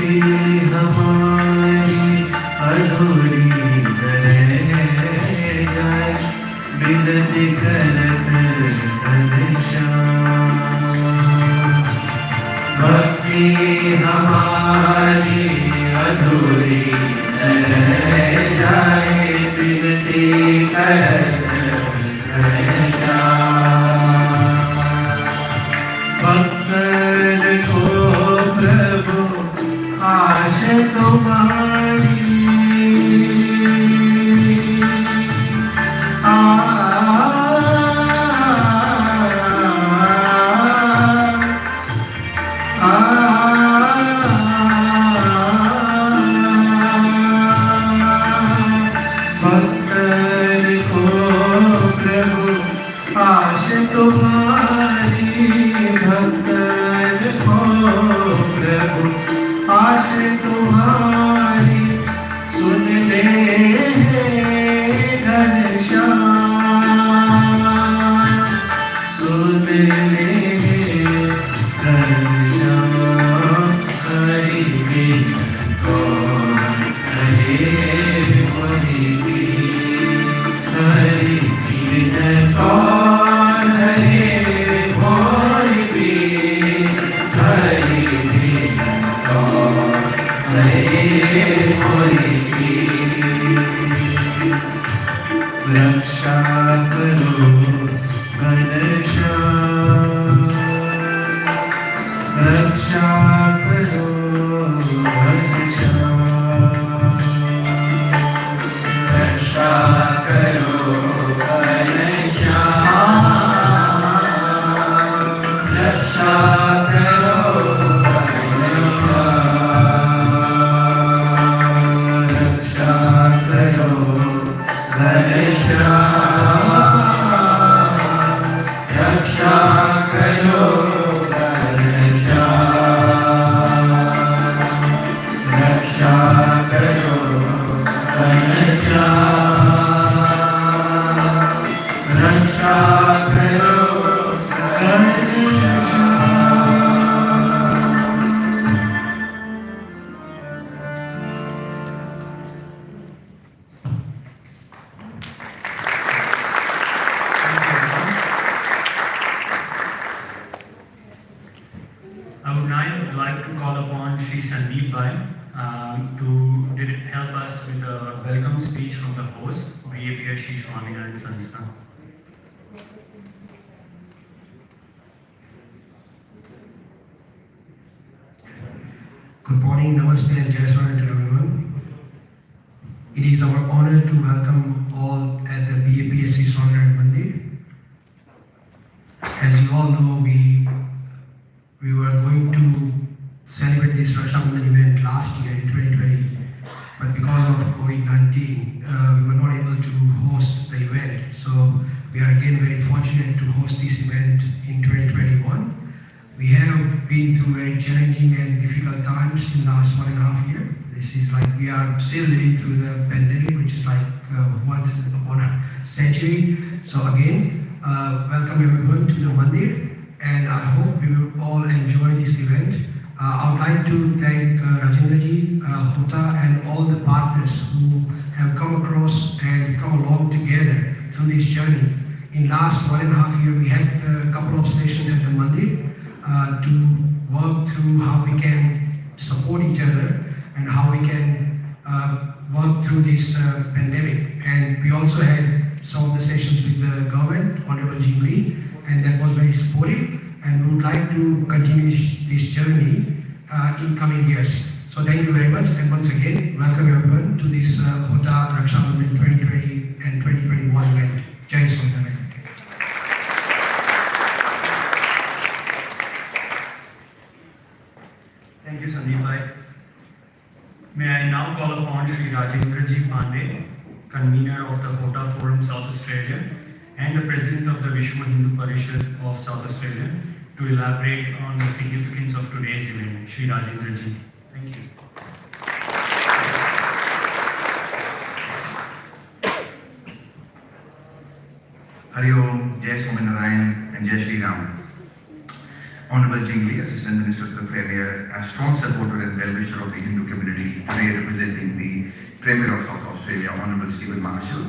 भक्ति हमारी अधूरी रह जाए, विनती करत घनश्याम। भक्ति हमारी अधूरी रह जाए, विनती करत घनश्याम। भक्तन को प्रभु आश तुम्हारी, भक्तन को प्रभु आश तुम्हारी, भक्तन को प्रभु आश तुम्हारी। सुन ले घनश्याम, सुन ले घनश्याम। हरि बिन कौन हरे मोहि पीर, हरि बिन कौन हरे मोहि पीर, हरि बिन कौन हरे मोहि पीर। रक्षा करो घनश्याम, रक्षा करो घनश्याम, रक्षा करो घनश्याम, रक्षा करो घनश्याम, रक्षा करो घनश्याम, रक्षा करो घनश्याम, रक्षा करो घनश्याम, रक्षा करो Ghanshyam. I would now like to call upon Sri Sandeep Bhai to help us with a welcome speech from the host, BAPS Sri Swaminarayan Sanstha. Good morning, namaste and jai Swaminarayan to everyone. It is our honor to welcome all at the BAPS Sri Swaminarayan Mandir. As you all know, we were going to celebrate this Rakshabandhan event last year in 2020, but because of COVID-19, we were not able to host the event. So we are again very fortunate to host this event in 2021. We have been through very challenging and difficult times in the last 1.5 years. This is like we are still living through the pandemic, which is like once upon a century. So again, welcome everyone to the Mandir, and I hope we will all enjoy this event. I would like to thank Rajendraji, Hota, and all the partners who have come across and come along together through this journey. In last 1.5 years, we had a couple of sessions at the Mandir to work through how we can support each other and how we can work through this pandemic. And we also had some of the sessions with the government, Honorable Jing, and that was very supportive. And we would like to continue this journey in coming years. So thank you very much, and once again, welcome everyone to this Hota Rakshabandhan 2020 and 2021 event. Jai Swaminarayan. Thank you, Sandeep Bhai. May I now call upon Sri Rajendraji Pandey, convener of the Hota Forum South Australia and the president of the Vishva Hindu Parishad of South Australia, to elaborate on the significance of today's event. Sri Rajendraji. Thank you. Hari Om, Jai Swaminarayan and Jai Shri Ram. Honorable Jing, Assistant Minister to the Premier, a strong supporter and well-wisher of the Hindu community, today representing the Premier of South Australia, Honorable Stephen Marshall,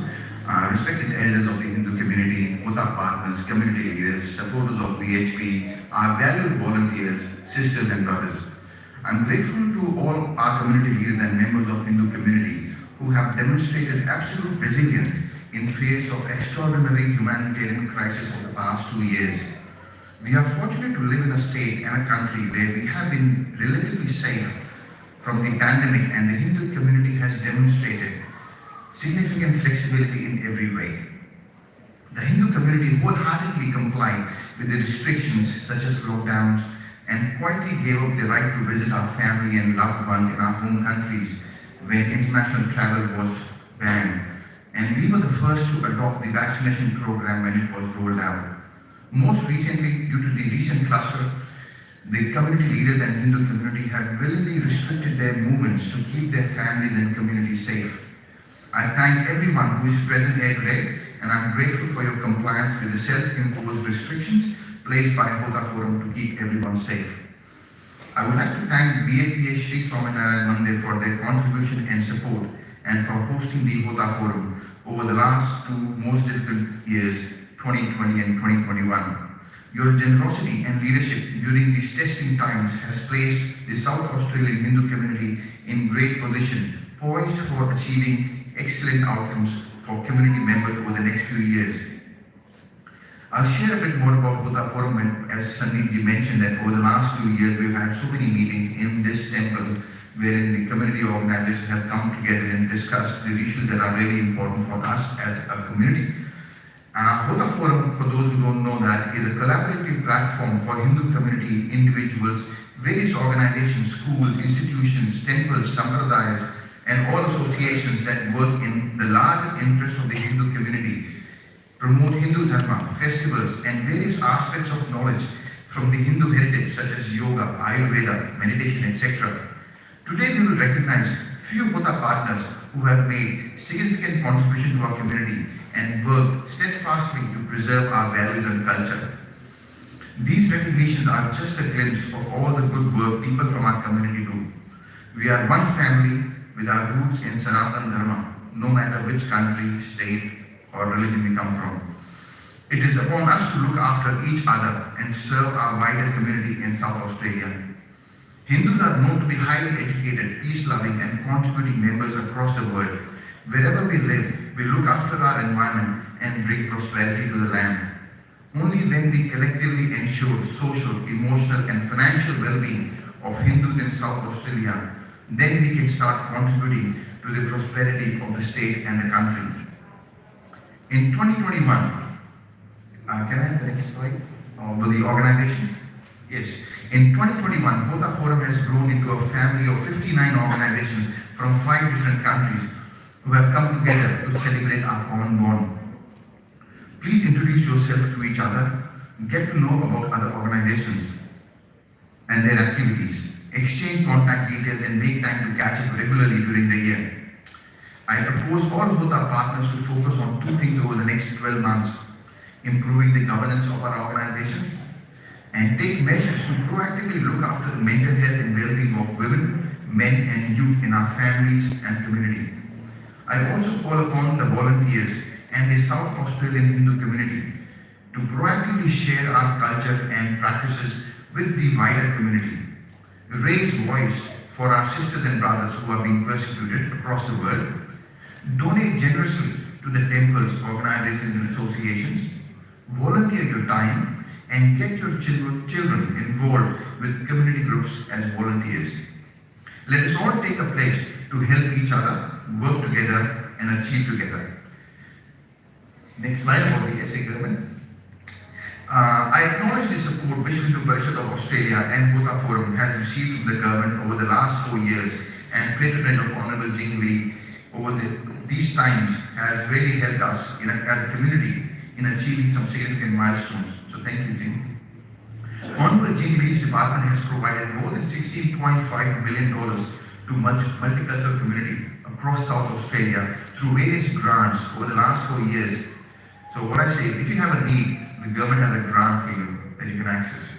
respected elders of the Hindu community, Hota partners, community leaders, supporters of VHP, our valued volunteers, sisters and brothers. I'm grateful to all our community leaders and members of Hindu community who have demonstrated absolute resilience in face of extraordinary humanitarian crisis over the past 2 years. We are fortunate to live in a state and a country where we have been relatively safe from the pandemic, and the Hindu community has demonstrated significant flexibility in every way. The Hindu community wholeheartedly complied with the restrictions such as lockdowns and quietly gave up the right to visit our family and loved ones in our home countries when international travel was banned. And we were the first to adopt the vaccination program when it was rolled out. Most recently, due to the recent cluster, the community leaders and Hindu community have willingly restricted their movements to keep their families and communities safe. I thank everyone who is present here today, and I'm grateful for your compliance with the self-imposed restrictions placed by Hota Forum to keep everyone safe. I would like to thank BAPS Sri Swaminarayan Mandir for their contribution and support, and for hosting the Hota Forum over the last 2 most difficult years, 2020 and 2021. Your generosity and leadership during these testing times has placed the South Australian Hindu community in great position, poised for achieving excellent outcomes for community members over the next few years. I'll share a bit more about Hota Forum, and as Sandeep ji mentioned that over the last 2 years we've had so many meetings in this temple wherein the community organizations have come together and discussed the issues that are really important for us as a community. Hota Forum, for those who don't know that, is a collaborative platform for Hindu community individuals, various organizations, schools, institutions, temples, sampradayas, and all associations that work in the larger interest of the Hindu community, promote Hindu dharma, festivals, and various aspects of knowledge from the Hindu heritage such as yoga, Ayurveda, meditation, etc. Today we will recognize few Hota partners who have made significant contribution to our community and work steadfastly to preserve our values and culture. These recognitions are just a glimpse of all the good work people from our community do. We are one family with our roots in Sanatana Dharma, no matter which country, state, or religion we come from. It is upon us to look after each other and serve our wider community in South Australia. Hindus are known to be highly educated, peace-loving, and contributing members across the world. Wherever we live, we look after our environment and bring prosperity to the land. Only when we collectively ensure social, emotional, and financial well-being of Hindus in South Australia, then we can start contributing to the prosperity of the state and the country. In 2021, can I have the next slide? For the organizations? Yes. In 2021, Hota Forum has grown into a family of 59 organizations from 5 different countries who have come together to celebrate our common bond. Please introduce yourself to each other, get to know about other organizations and their activities, exchange contact details, and make time to catch up regularly during the year. I propose all Hota partners to focus on 2 things over the next 12 months: improving the governance of our organization and take measures to proactively look after the mental health and well-being of women, men, and youth in our families and community. I also call upon the volunteers and the South Australian Hindu community to proactively share our culture and practices with the wider community. Raise voice for our sisters and brothers who are being persecuted across the world. Donate generously to the temples, organizations, and associations. Volunteer your time and get your children involved with community groups as volunteers. Let us all take a pledge to help each other, work together, and achieve together. Next slide about the SA government. I acknowledge the support which the Parishad of Australia and Hota Forum has received from the government over the last 4 years, and patronage of Honorable Jing over these times has really helped us as a community in achieving some significant milestones. So thank you, Jing. Honorable Jing Lee's department has provided more than $16.5 million to multicultural community across South Australia through various grants over the last 4 years. So what I say is, if you have a need, the government has a grant for you that you can access.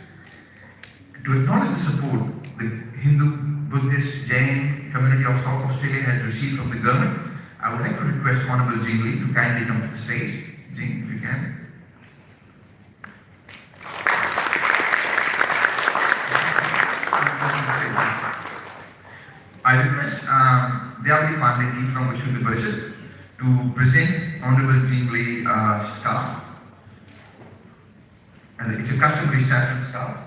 To acknowledge the support the Hindu, Buddhist, Jain community of South Australia has received from the government, I would like to request Honorable Jing to kindly come to the stage. Jing, if you can. I request Dyavali Pandey from Vishva Hindu Parishad to present Honorable Jing scarf. And it's a customary saffron scarf.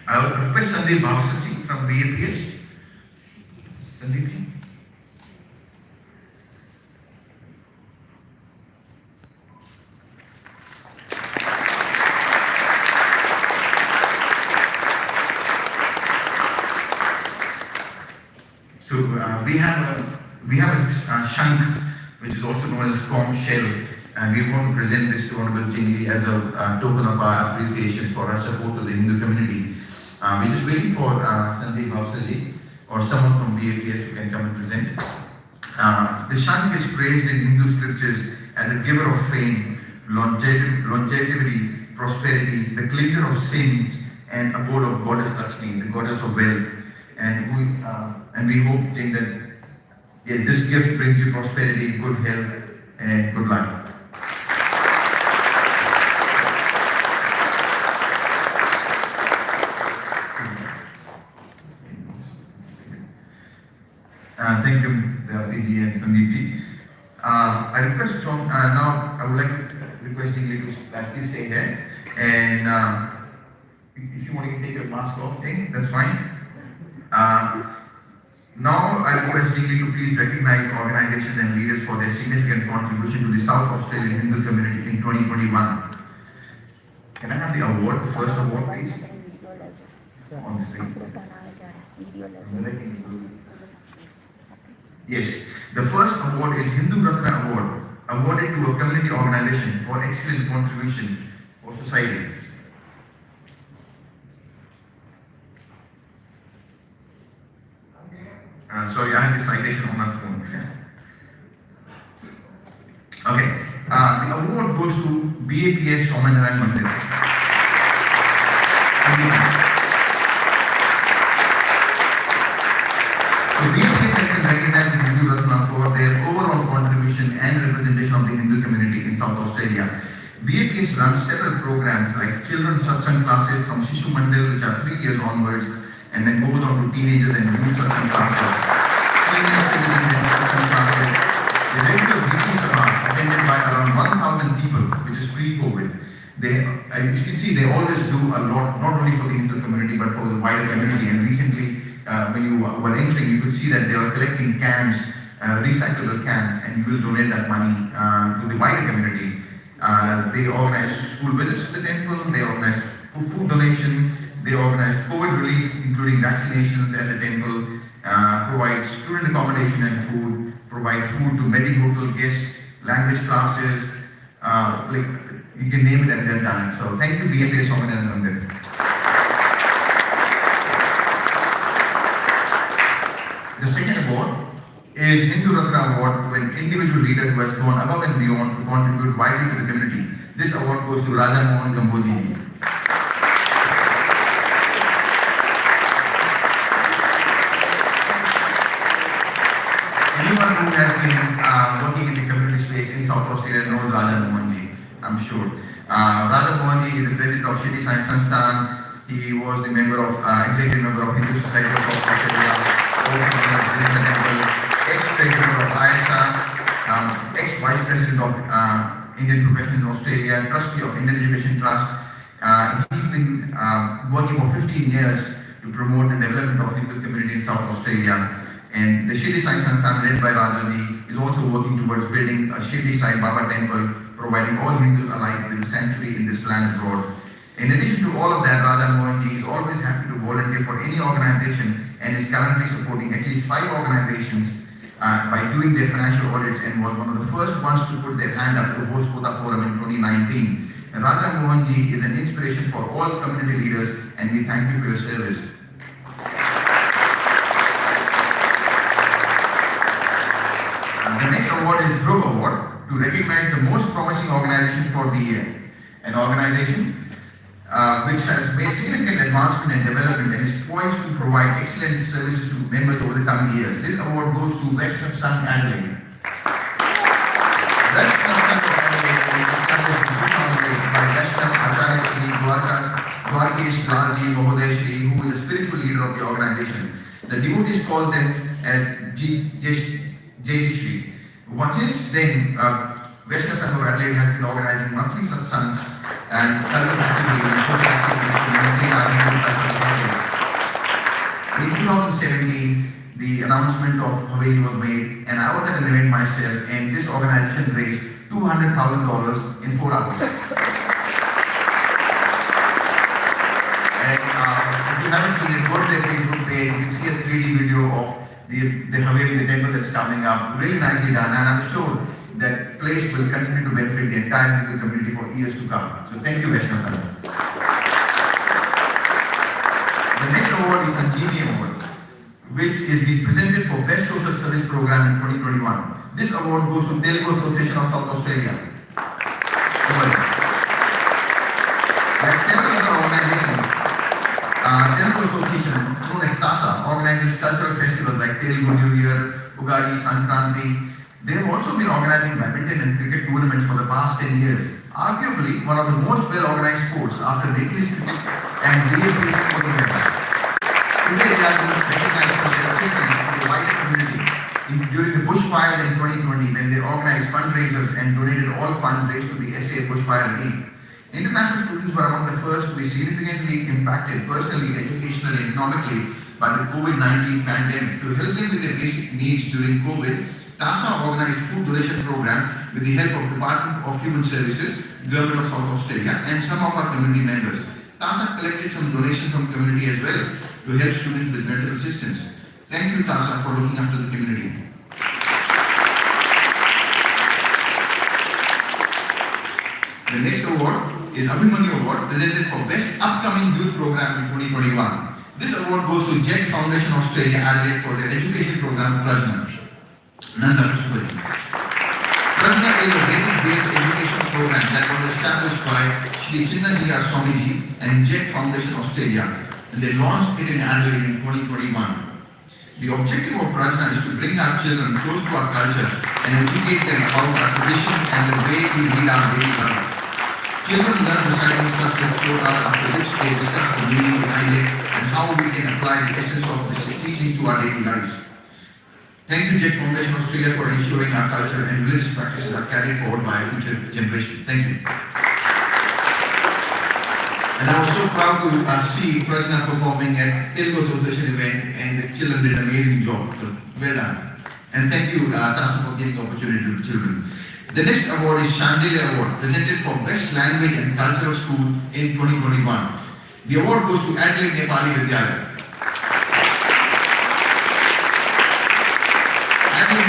I will request Sandeep Bhavasarji from BAPS. Sandeep ji. So we have a shank, which is also known as Kaun shell, and we want to present this to Honorable Jing as a token of our appreciation for our support to the Hindu community. We're just waiting for Sandeep Bhavasarji or someone from BAPS who can come and present. The shank is praised in Hindu scriptures as a giver of fame, longevity, prosperity, the cleanser of sins, and abode of goddess Lakshmi, the goddess of wealth. And we hope, Jing, that this gift brings you prosperity, good health, and good luck. Thank you, Devati and Sandeep ji. I request John, now I would like to request Jing to actually stay here. And if you want to take your mask off, that's fine. Now I request Jing to please recognize organizations and leaders for their significant contribution to the South Australian Hindu community in 2021. Can I have the award, the first award, please? On the screen. Yes, the first award is Hindu Ratna Award, awarded to a community organization for excellent contribution for society. Sorry, I have the citation on my phone. Okay, the award goes to BAPS Swaminarayan Mandir. So BAPS has been recognized as Hindu Ratna for their overall contribution and representation of the Hindu community in South Australia. BAPS runs several programs like children's satsang classes from Shishu Mandil, which are 3 years onwards, and then goes on to teenagers and youth satsang classes, senior citizens and satsang classes. The regular weekly sabha attended by around 1,000 people, which is pre-COVID. As you can see, they always do a lot, not only for the Hindu community, but for the wider community. And recently, when you were entering, you could see that they were collecting cans, recyclable cans, and you will donate that money to the wider community. They organize school visits to the temple, they organize food donation, they organize COVID relief, including vaccinations at the temple, provide student accommodation and food, provide food to medical guests, language classes, like you can name it and they've done it. So thank you, BAPS Swaminarayan Mandir. The second award is Hindu Ratna Award to an individual leader who has gone above and beyond to contribute widely to the community. This award goes to Raja Mohan Gamboji. Anyone who has been working in the community space in South Australia knows Raja Mohanji, I'm sure. Raja Mohanji is the president of Shri Science Sansthan. He was the executive member of Hindu Society of South Australia, ex-president of ISA, ex-vice president of Indian Professionals in Australia, trustee of Indian Education Trust. He's been working for 15 years to promote the development of Hindu community in South Australia. And the Shirdi Sai Sansthan, led by Rajaji, is also working towards building a Shirdi Sai Baba temple, providing all Hindus alike with a sanctuary in this land abroad. In addition to all of that, Raja Mohanji is always happy to volunteer for any organization and is currently supporting at least 5 organizations by doing their financial audits, and was one of the first ones to put their hand up to host Kota Forum in 2019. And Raja Mohanji is an inspiration for all community leaders, and we thank you for your service. The next award is Dhruv Award. to recognize the most promising organization for the year. An organization which has made significant advancement and development and is poised to provide excellent services to members over the coming years. This award goes to Rakshabandhan Adelaide. Rakshabandhan Adelaide was established in 2008 by Rakshabandhan Acharya Shri Dwarkesh Lalji Mahoday Shri, who is the spiritual leader of the organization. The devotees call them as Jing Shri. Since then, Vaishnav Sangh of Adelaide has been organizing monthly satsangs and cultural activities and social activities to maintain our Hindu cultural heritage. In 2017, the announcement of Haveli was made, and I was at an event myself, and this organization raised $200,000 in 4 hours. And if you haven't seen it, go to their Facebook page, you can see a 3D video of the Haveli, the temple that's coming up. Really nicely done, and I'm sure that place will continue to benefit the entire Hindu community for years to come. So thank you, Vaishnav Sangh. The next award is Sanjeevani Award, which is being presented for Best Social Service Program in 2021. This award goes to Telugu Association of South Australia. There are several other organizations. Telugu Association, known as TASA, organizes cultural festivals like Telugu New Year, Ugadi, Sankranti. They have also been organizing badminton and cricket tournaments for the past 10 years. Arguably, one of the most well-organized sports after Nepalese cricket and BAPS Kirtan. Today, they are being recognized for their assistance to the wider community. During the bushfires in 2020, when they organized fundraisers and donated all funds raised to the SA Bushfire Relief. International students were among the first to be significantly impacted personally, educationally, and economically by the COVID-19 pandemic. To help them with their basic needs during COVID, TASA organized food donation program with the help of Department of Human Services, Government of South Australia, and some of our community members. TASA collected some donation from community as well to help students with mental assistance. Thank you, TASA, for looking after the community. The next award is Abhimanyu Award, presented for Best Upcoming Youth Program in 2021. This award goes to Jet Foundation Australia Adelaide for their education program, Prajna. Nanda Rakshabandhan. Prajna is a Vedic-based education program that was established by Shri Chinnaji Swamiji and Jet Foundation Australia, and they launched it in Adelaide in 2021. The objective of Prajna is to bring our children close to our culture and educate them about our tradition and the way we lead our daily life. Children learn reciting Sanskrit slokas, after which they discuss the meaning behind it and how we can apply the essence of this teaching to our daily lives. Thank you, Jing Foundation Australia, for ensuring our culture and religious practices are carried forward by a future generation. Thank you. And I was so proud to see Prajna performing at Telugu Association event, and the children did an amazing job. So, well done. And thank you, Tasa, for giving the opportunity to the children. The next award is Chandelier Award, presented for Best Language and Cultural School in 2021. The award goes to Adelaide Nepali Vidyalaya. Ethnic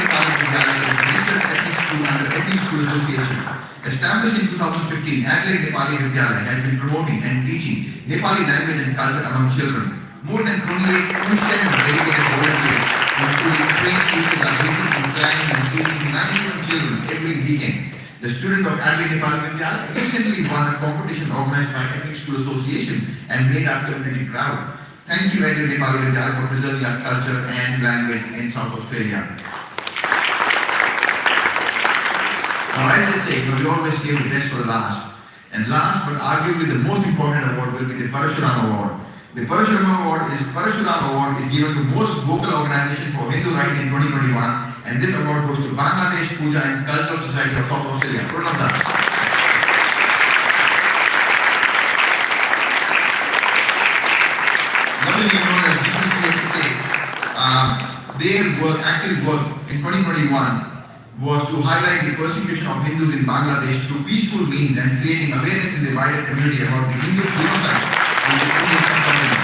School under Ethnic School Association. Established in 2015, Adelaide Nepali Vidyalaya has been promoting and teaching Nepali language and culture among children. More than 27 dedicated volunteers, including trained teachers, are visiting, planning and teaching 91 children every weekend. The student of Adelaide Nepali Vidyalaya recently won a competition organized by Ethnic School Association and made our community proud. Thank you, Adelaide Nepali Vidyalaya, for preserving our culture and language in South Australia. Now, as I say, we always save the best for the last. And last, but arguably the most important award will be the Parishad Award. The Parishad Award is given to most vocal organization for Hindu rights in 2021, and this award goes to Bangladesh Puja and Cultural Society of South Australia. Pranam. Lovingly known as BPCSSA, their active work in 2021 was to highlight the persecution of Hindus in Bangladesh through peaceful means and creating awareness in the wider community about the Hindu genocide and the Indian community.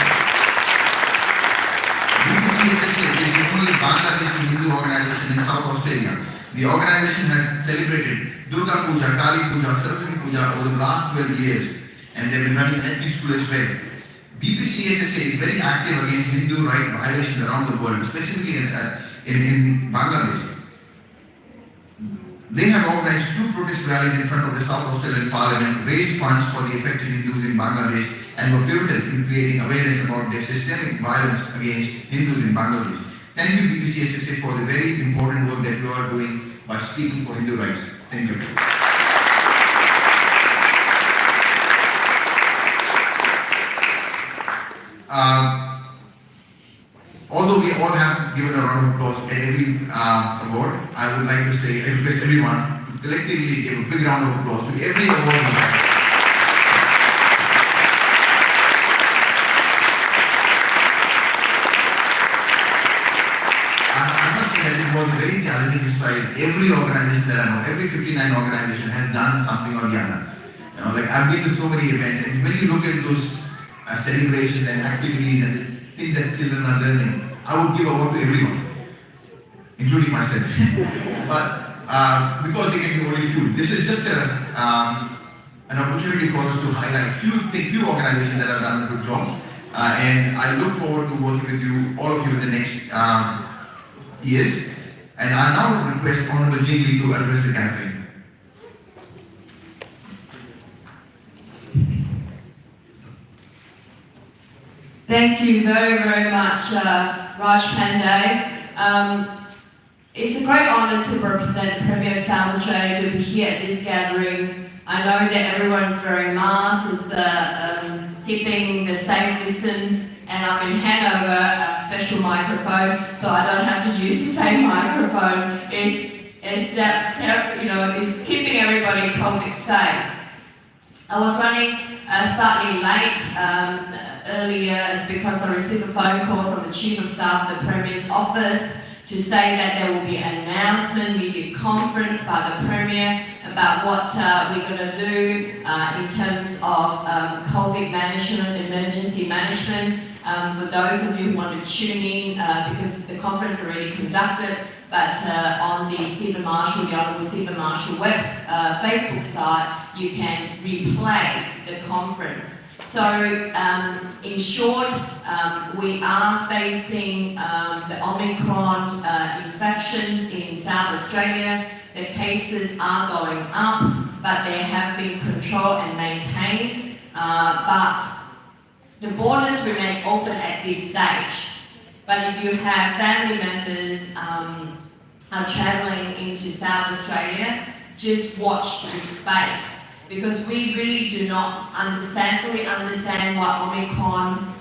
BPCSSA is the only Bangladeshi Hindu organization in South Australia. The organization has celebrated Durga Puja, Kali Puja, Saraswati Puja over the last 12 years, and they have been running an ethnic school as well. BPCSSA is very active against Hindu right violations around the world, specifically in Bangladesh. They have organized 2 protest rallies in front of the South Australian Parliament, raised funds for the affected Hindus in Bangladesh, and were pivotal in creating awareness about the systemic violence against Hindus in Bangladesh. Thank you, BBC SSA, for the very important work that you are doing by speaking for Hindu rights. Thank you. Although we all have given a round of applause at every award, I would like to say, I request everyone to collectively give a big round of applause to every award we have. I must say that it was a very challenging exercise. Every organization that I know, every 59 organization has done something or the other. You know, like I've been to so many events, and when you look at those celebrations and activities and the things that children are learning, I would give award to everyone, including myself. But because they can be only few, this is just an opportunity for us to highlight few organizations that have done a good job. And I look forward to working with you, all of you, in the next years. And I now request Honorable Jing to address the campaign. Thank you very, very much, Raj Pandey. It's a great honour to represent Premier of South Australia to be here at this gathering. I know that everyone's wearing masks, is keeping the safe distance, and I've been handed over a special microphone, so I don't have to use the same microphone. It's keeping everybody COVID safe. I was running slightly late earlier. It's because I received a phone call from the Chief of Staff of the Premier's office to say that there will be an announcement, media conference by the Premier about what we're going to do in terms of COVID management, emergency management. For those of you who want to tune in, because the conference is already conducted, but on the Stephen Marshall, the Honourable Stephen Marshall Facebook site, you can replay the conference. So, in short, we are facing the Omicron infections in South Australia. The cases are going up, but they have been controlled and maintained. But the borders remain open at this stage. But if you have family members are travelling into South Australia, just watch this space. Because we really do not fully understand what Omicron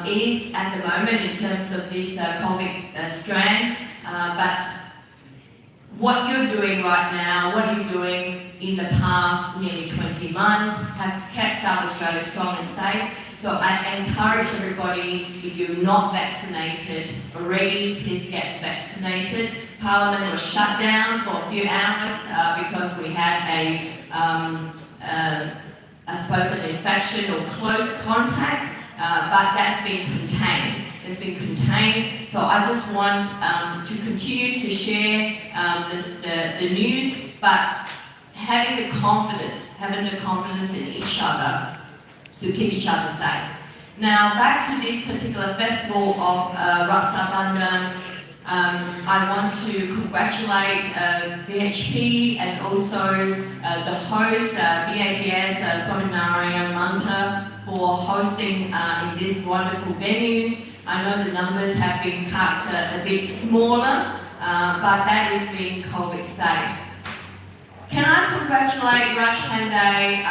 is at the moment in terms of this COVID strand. But what you're doing right now, what you're doing in the past nearly 20 months, have kept South Australia strong and safe. So I encourage everybody, if you're not vaccinated already, please get vaccinated. Parliament was shut down for a few hours because we had I suppose an infection or close contact, but that's been contained. It's been contained. So I just want to continue to share the news, but having the confidence in each other to keep each other safe. Now back to this particular festival of Rakshabandhan. I want to congratulate VHP and also the host, BAPS Swaminarayan Manta, for hosting in this wonderful venue. I know the numbers have been cut a bit smaller, but that is being COVID safe. Can I congratulate Raj Pandey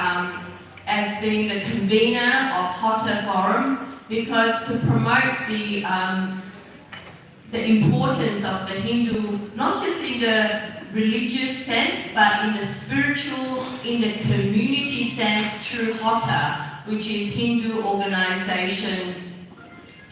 as being the convener of Hotter Forum, because to promote the importance of the Hindu, not just in the religious sense, but in the spiritual, in the community sense through Hotter, which is Hindu organization,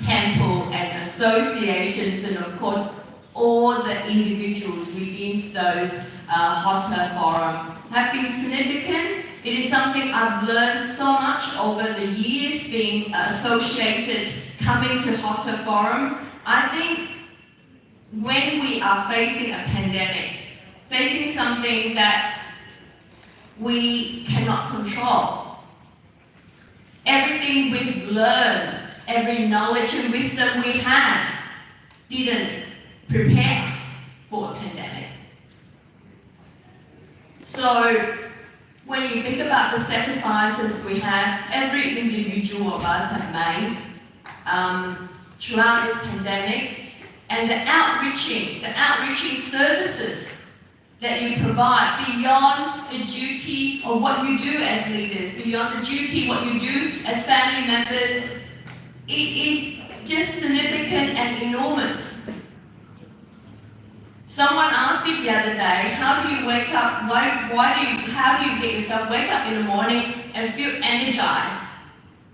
temple and associations, and of course all the individuals within those Hotter Forum have been significant. It is something I've learned so much over the years being associated, coming to Hotter Forum. I think when we are facing a pandemic, facing something that we cannot control, everything we've learned, every knowledge and wisdom we have didn't prepare us for a pandemic. So when you think about the sacrifices we have, every individual of us have made throughout this pandemic, and the outreaching services that you provide beyond the duty of what you do as leaders, beyond the duty what you do as family members, it is just significant and enormous. Someone asked me the other day, how do you wake up, how do you get yourself wake up in the morning and feel energized,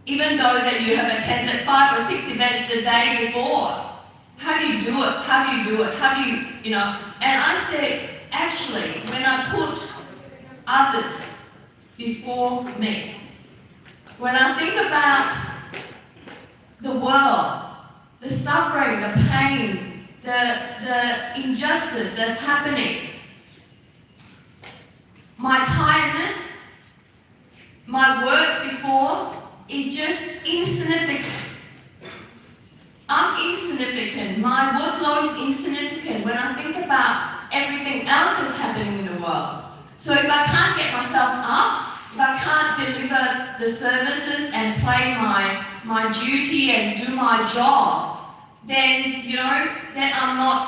even though that you have attended 5 or 6 events the day before? How do you do it? How do you do it? How do you know? And I said, actually, when I put others before me, when I think about the world, the suffering, the pain, the injustice that's happening, my tiredness, my work before is just insignificant. I'm insignificant. My workload is insignificant when I think about everything else that's happening in the world. So if I can't get myself up, if I can't deliver the services and play my duty and do my job, then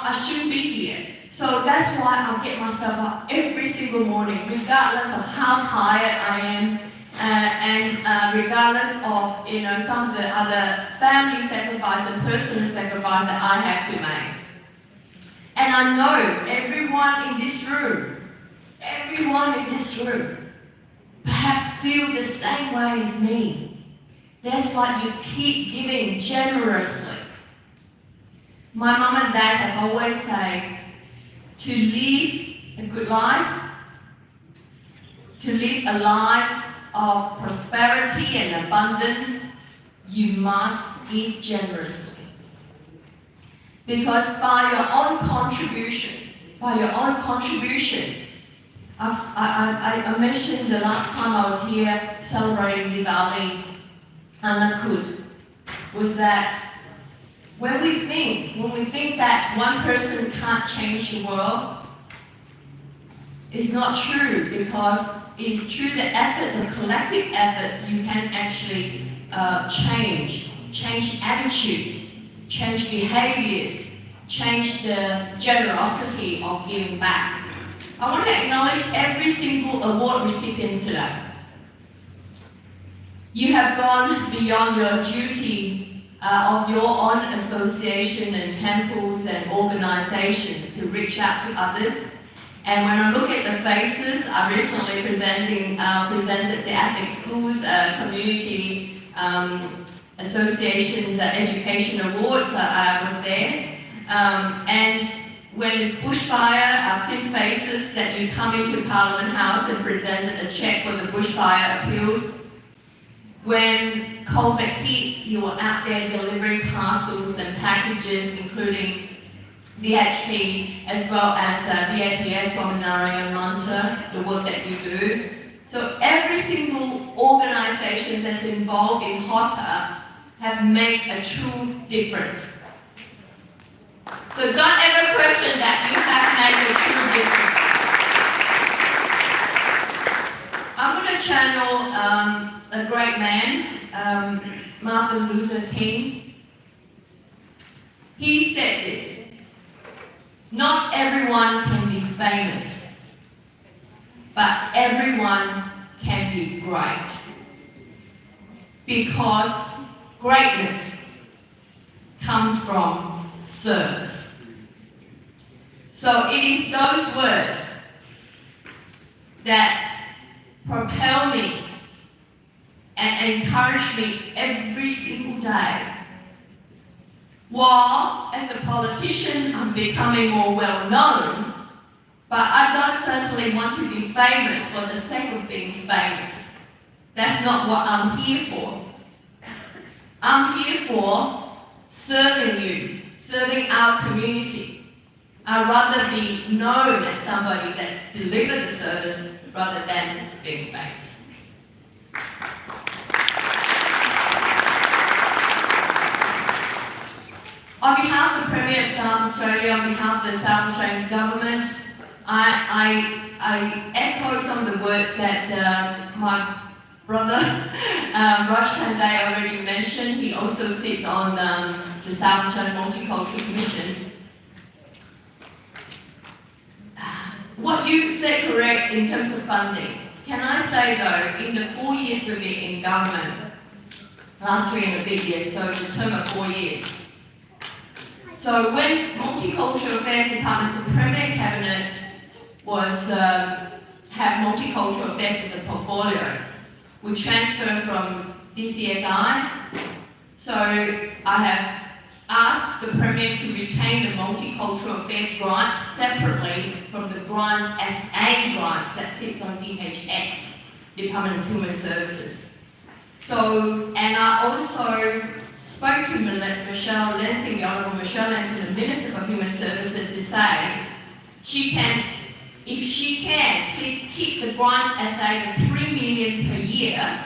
I shouldn't be here. So that's why I get myself up every single morning, regardless of how tired I am, and regardless of some of the other family sacrifice and personal sacrifice that I have to make. And I know everyone in this room, perhaps feel the same way as me. That's why you keep giving generously. My mum and dad have always said, to live a good life, to live a life of prosperity and abundance, you must give generously. Because by your own contribution, I mentioned the last time I was here celebrating Diwali and Nakud, was that when we think that one person can't change the world, it's not true, because it is through the efforts of collective efforts you can actually change attitude, change behaviors, change the generosity of giving back. I want to acknowledge every single award recipient today. You have gone beyond your duty of your own association and temples and organizations to reach out to others. And when I look at the faces, I recently presented the Ethnic Schools Community Association's Education Awards. I was there. And when it's bushfire, I've seen faces that you come into Parliament House and presented a cheque for the bushfire appeals. When COVID hits, you were out there delivering parcels and packages, including DHP, as well as BAPS from Narayan Manta, the work that you do. So every single organization that's involved in HOTA have made a true difference. So don't ever question that you have made a true difference. I'm going to channel a great man, Martin Luther King. He said this: not everyone can be famous, but everyone can be great. Because greatness comes from service. So it is those words that propel me and encourage me every single day. While as a politician I'm becoming more well known, but I don't certainly want to be famous for the sake of being famous. That's not what I'm here for. I'm here for serving you, serving our community. I'd rather be known as somebody that delivered the service rather than being famous. On behalf of the Premier of South Australia, on behalf of the South Australian Government, I I echo some of the words that my brother Raj Pandey already mentioned. He also sits on the South Australian Multicultural Commission. What you said correct in terms of funding. Can I say though, in the 4 years we've been in government, last 3.5 years, so the term of 4 years. So when Multicultural Affairs Department's Premier Cabinet was have Multicultural Affairs as a portfolio, we transferred from BCSI. So I have asked the Premier to retain the Multicultural Affairs grant separately from the grants as a grant that sits on DHS, Department of Human Services. So, and I also spoke to Michelle Lansing, the Honourable Michelle Lansing, the Minister for Human Services, to say she can, if she can, please keep the grants as the 3 million per year,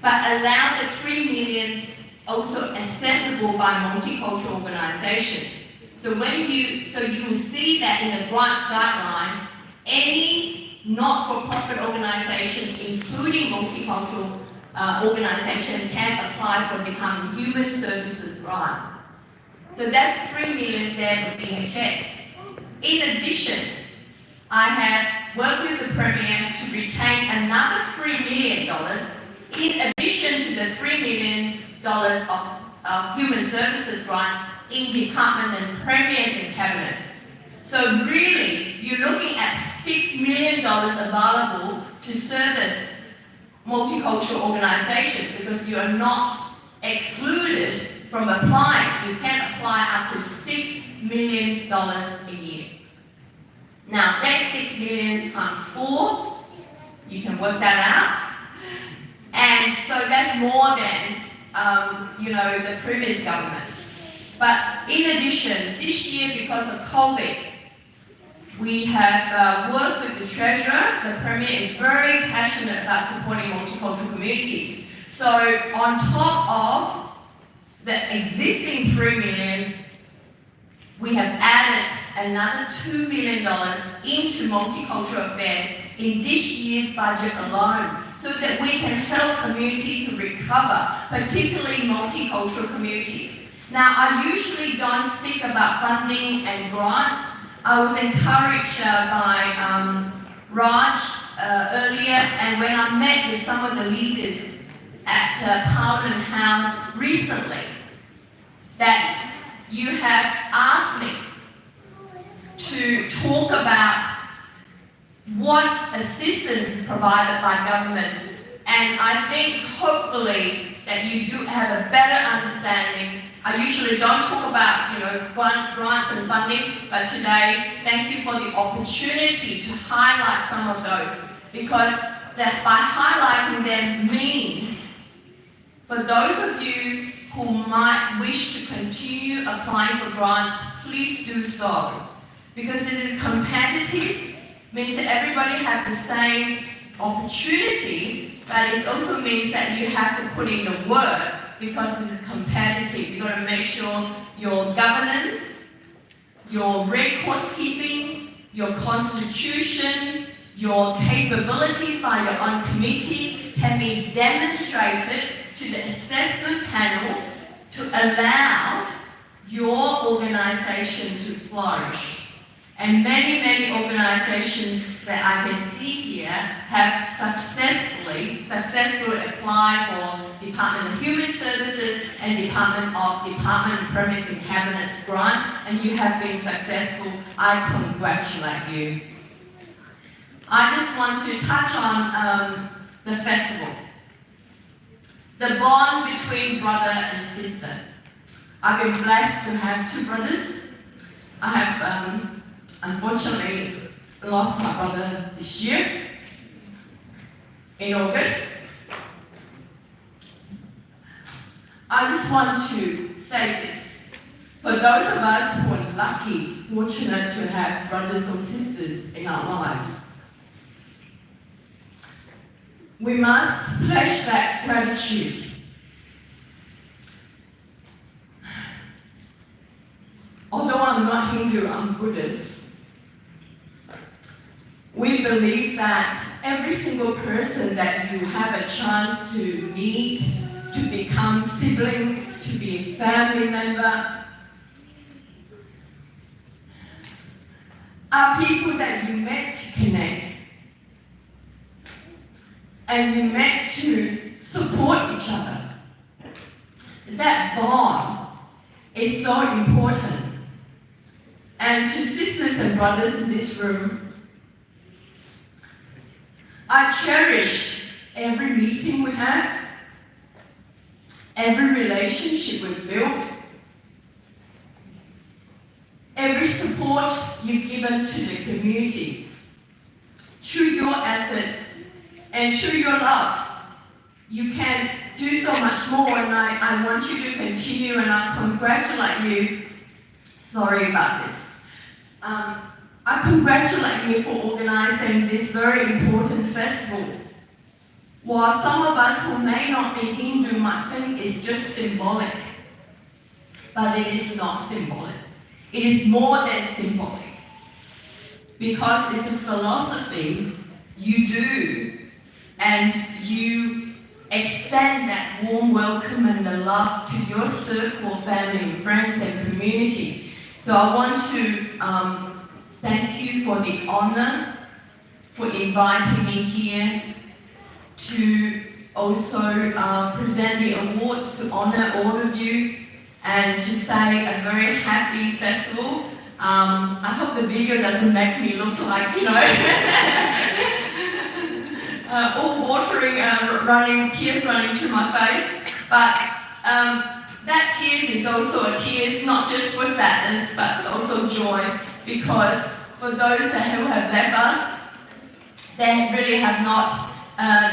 but allow the 3 million also accessible by multicultural organisations. So you will see that in the grants guideline, any not-for-profit organisation, including multicultural organisation, can apply for Department of Human Services grant. So that's 3 million there with DHS. In addition, I have worked with the Premier to retain another $3 million in addition to the $3 million of Human Services grant in Department and Premiers and Cabinet. So really, you're looking at $6 million available to service multicultural organisations because you are not excluded from applying. You can apply up to $6 million a year. Now, that 6 million times 4, you can work that out. And so that's more than, the previous government. But in addition, this year, because of COVID, we have worked with the Treasurer. The Premier is very passionate about supporting multicultural communities. So on top of the existing 3 million, we have added another $2 million into multicultural affairs in this year's budget alone, so that we can help communities to recover, particularly multicultural communities. Now, I usually don't speak about funding and grants. I was encouraged by Raj earlier, and when I met with some of the leaders at Parliament House recently, that you have asked me to talk about what assistance is provided by government, and I think hopefully that you do have a better understanding. I usually don't talk about grants and funding, but today, thank you for the opportunity to highlight some of those, because that by highlighting them means for those of you who might wish to continue applying for grants, please do so, because it is competitive. Means that everybody has the same opportunity, but it also means that you have to put in the work because this is competitive. You've got to make sure your governance, your records keeping, your constitution, your capabilities by your own committee can be demonstrated to the assessment panel to allow your organisation to flourish. And many, many organisations that I can see here have successfully applied for Department of Human Services and Department of Premiers and Cabinets grants, and you have been successful. I congratulate you. I just want to touch on the festival. The bond between brother and sister. I've been blessed to have 2 brothers. I have unfortunately lost my brother this year, in August. I just want to say this. For those of us who are lucky, fortunate to have brothers or sisters in our lives, we must pledge that gratitude. Although I'm not Hindu, I'm Buddhist. We believe that every single person that you have a chance to meet, to become siblings, to be a family member, are people that you met to connect. And you met to support each other. That bond is so important. And to sisters and brothers in this room, I cherish every meeting we have, every relationship we build, every support you've given to the community. Through your efforts and through your love, you can do so much more, and I want you to continue, and I congratulate you. Sorry about this. I congratulate you for organizing this very important festival. While some of us who may not be Hindu might think it's just symbolic, but it is not symbolic. It is more than symbolic, because it's a philosophy you do, and you extend that warm welcome and the love to your circle, family, friends, and community. So I want to thank you for the honor, for inviting me here to also present the awards to honor all of you and to say a very happy festival. I hope the video doesn't make me look like, all watering, tears running through my face. But that tears is also a tears, not just for sadness, but also joy, because for those who have left us, they really have not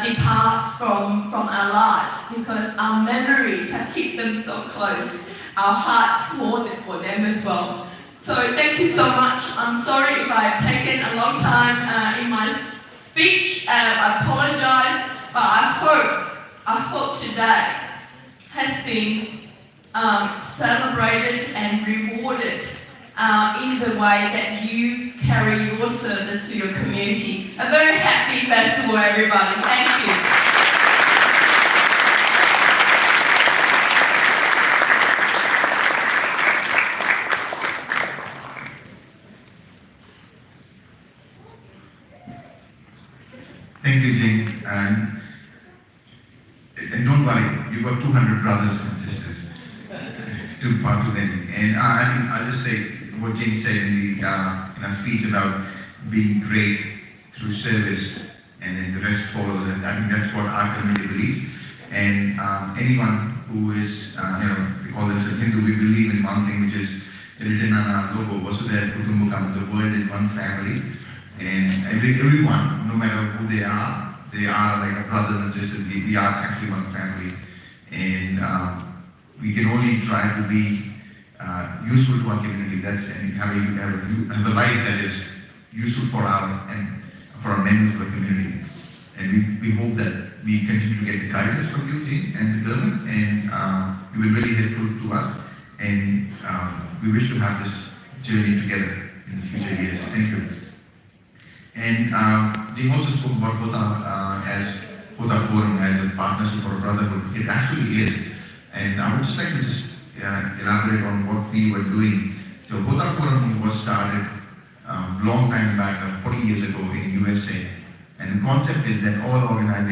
depart from our lives, because our memories have kept them so close. Our hearts hoarded for them as well. So thank you so much. I'm sorry if I've taken a long time in my speech. I apologize, but I hope today has been celebrated and rewarded in the way that you carry your service to your community. A very happy festival, everybody. Thank you. Thank you, Jing. And don't worry, you've got 200 brothers and sisters to part to them. And I think I'll just say what Jing said in our speech about being great through service, and then the rest follows. And I think that's what our community believes. And anyone who is, we call themselves Hindu, we believe in one thing, which is written on our logo, Vasudhaiva Kutumbakam, the world is one family. And everyone, no matter who they are like a brothers and sisters. We are actually one family. And we can only try to be useful to our community. And have a life that is useful for our members of the community. And we hope that we continue to get the guidance from you, Jing, and the government, and you will be really helpful to us. And we wish to have this journey together in the future years. Thank you. And Jing also spoke about Hota Forum as a partnership or a brotherhood. It actually is. And I would just like to elaborate on what we were doing. So Hota Forum was started long time back, 40 years ago in USA. And the concept is that all organizations